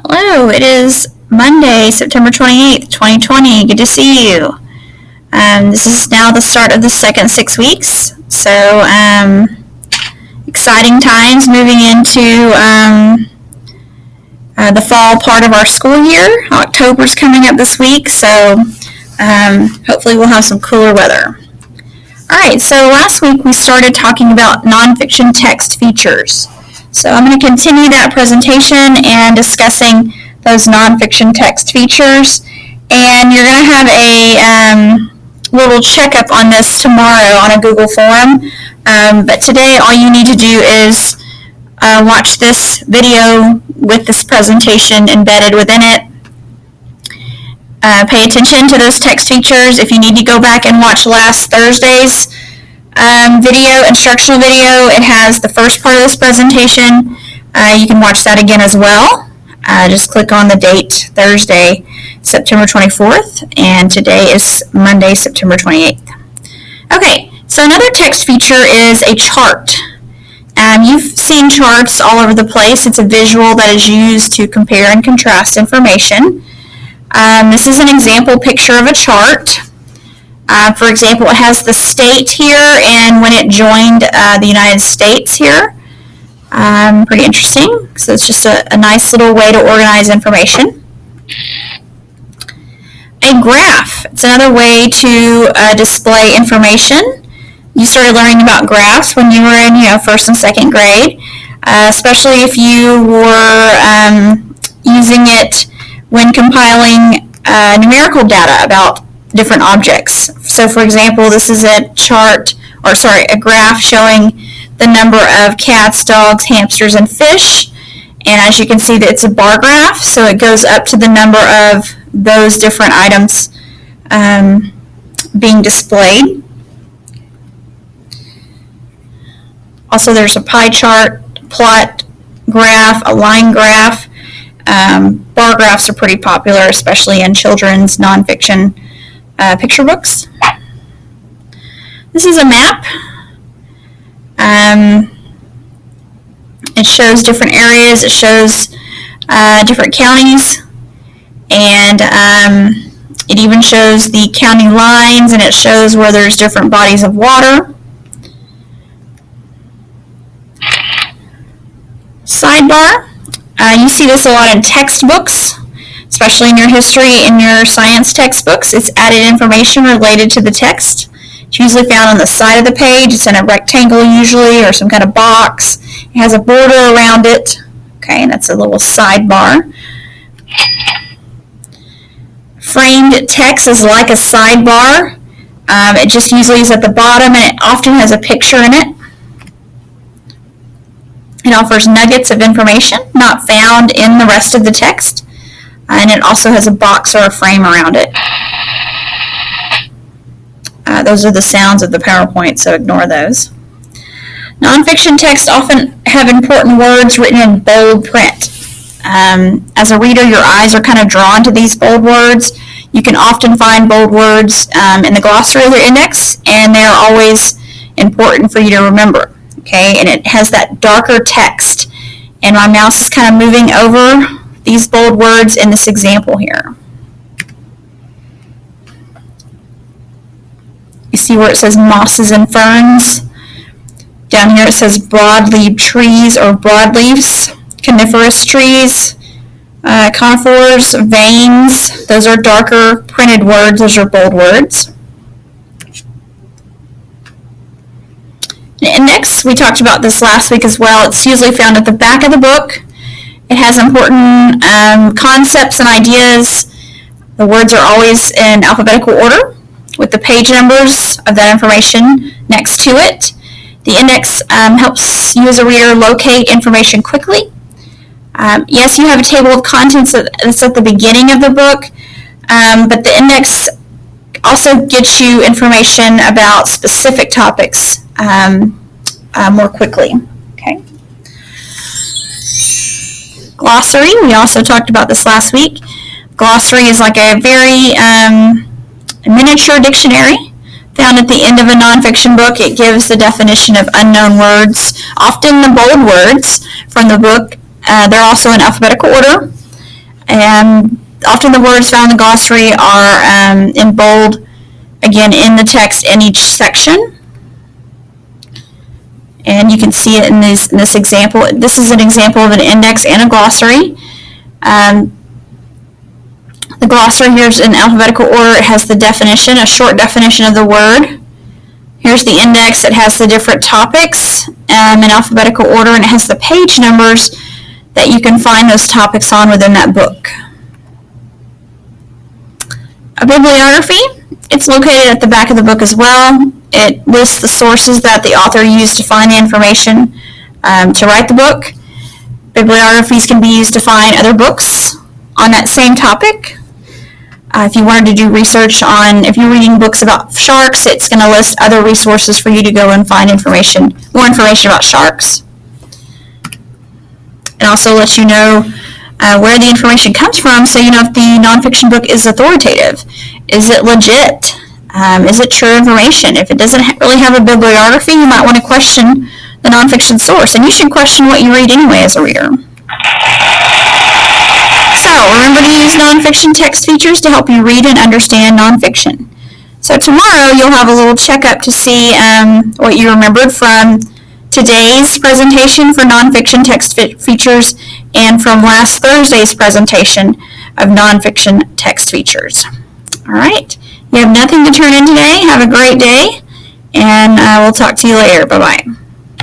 Hello, it is Monday, September 28th, 2020. Good to see you. This is now the start of the second 6 weeks, so exciting times moving into the fall part of our school year. October's coming up this week, so hopefully we'll have some cooler weather. Alright, so last week we started talking about nonfiction text features. So I'm going to continue that presentation and discussing those nonfiction text features. And you're going to have a little checkup on this tomorrow on a Google form. But today all you need to do is watch this video with this presentation embedded within it. Pay attention to those text features. If you need to go back and watch last Thursday's instructional video, it has the first part of this presentation. You can watch that again as well. Just click on the date, Thursday, September 24th, and today is Monday, September 28th. Okay, so another text feature is a chart. You've seen charts all over the place. It's a visual that is used to compare and contrast information. This is an example picture of a chart. For example, it has the state here and when it joined the United States here. Pretty interesting. So it's just a nice little way to organize information. A graph. It's another way to display information. You started learning about graphs when you were in first and second grade, especially if you were using it when compiling numerical data about different objects. So for example, this is a graph showing the number of cats, dogs, hamsters, and fish. And as you can see, that it's a bar graph, so it goes up to the number of those different items being displayed. Also, there's a pie chart, plot graph, a line graph. Bar graphs are pretty popular, especially in children's nonfiction picture books. This is a map. It shows different areas. It shows different counties, and it even shows the county lines, and it shows where there's different bodies of water. Sidebar. You see this a lot in textbooks, especially in your history and your science textbooks. It's added information related to the text. It's usually found on the side of the page. It's in a rectangle usually, or some kind of box. It has a border around it. Okay, and that's a little sidebar. Framed text is like a sidebar. It just usually is at the bottom, and it often has a picture in it. It offers nuggets of information not found in the rest of the text, and it also has a box or a frame around it. Those are the sounds of the PowerPoint, so ignore those. Nonfiction texts often have important words written in bold print. As a reader, your eyes are kind of drawn to these bold words. You can often find bold words in the glossary or the index, and they are always important for you to remember. Okay, and it has that darker text, and my mouse is kind of moving over these bold words in this example here. You see where it says mosses and ferns? Down here it says broadleaf trees or broadleafs, coniferous trees, conifers, veins. Those are darker printed words. Those are bold words. The index, we talked about this last week as well. It's usually found at the back of the book. It has important concepts and ideas. The words are always in alphabetical order with the page numbers of that information next to it. The index helps you as a reader locate information quickly. Yes, you have a table of contents that's at the beginning of the book, but the index also gets you information about specific topics more quickly. Okay. Glossary, we also talked about this last week. Glossary is like a very miniature dictionary found at the end of a nonfiction book. It gives a definition of unknown words, often the bold words from the book. They're also in alphabetical order. And often the words found in the glossary are in bold, again, in the text in each section. And you can see it in this example. This is an example of an index and a glossary. The glossary here is in alphabetical order. It has the definition, a short definition of the word. Here's the index. It has the different topics in alphabetical order, and it has the page numbers that you can find those topics on within that book. A bibliography, it's located at the back of the book as well. It lists the sources that the author used to find the information to write the book. Bibliographies can be used to find other books on that same topic. If you wanted to do research on, if you're reading books about sharks, it's going to list other resources for you to go and find more information about sharks. It also lets you know where the information comes from, so you know if the nonfiction book is authoritative. Is it legit? Is it true information? If it doesn't really have a bibliography, you might want to question the nonfiction source, and you should question what you read anyway as a reader. So remember to use nonfiction text features to help you read and understand nonfiction. So tomorrow you'll have a little checkup to see what you remembered from today's presentation for nonfiction text features and from last Thursday's presentation of nonfiction text features. All right, you have nothing to turn in today. Have a great day, and we'll talk to you later. Bye-bye.